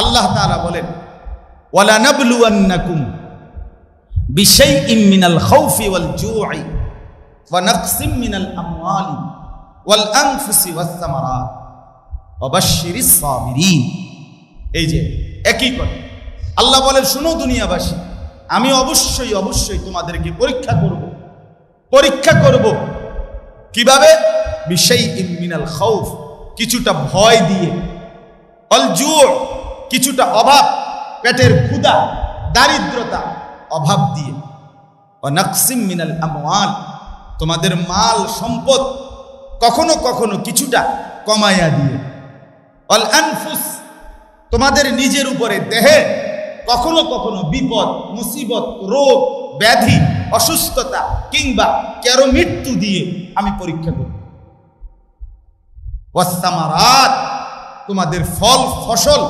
আল্লাহ তাআলা বলেন, ওয়ালা নাবলুওয়ান্নাকুম বিশাইইম মিনাল খাউফি ওয়াল জু'i ওয়া নাকসিম মিনাল আমওয়ালি ওয়াল আনফুসি ওয়াস সামারাত ওয়া বাশশিরিস সাবিরিন। এই যে একই কথা আল্লাহ বলেন, শুনো দুনিয়াবাসী, আমি অবশ্যই তোমাদেরকে পরীক্ষা করব। কিভাবে? বিশাইইম মিনাল খাউফ, কিছুটা ভয় দিয়ে, ওয়াল জু', কিছুটা অভাব, পেটের ক্ষুধা, দারিদ্রতা, অভাব দিয়ে, ওয়া নাকসিম মিনাল আমওয়াল, তোমাদের মাল সম্পদ কখনো কখনো কিছুটা কমায়া দিয়ে, ওয়াল আনফুস, তোমাদের নিজের উপরে দেহে কখনো কখনো বিপদ, মুসিবত, রোগ, ব্যাধি, অসুস্থতা কিংবা কারো মৃত্যু দিয়ে আমি পরীক্ষা করব। ওয়াস সামারাত, তোমাদের ফল ফসল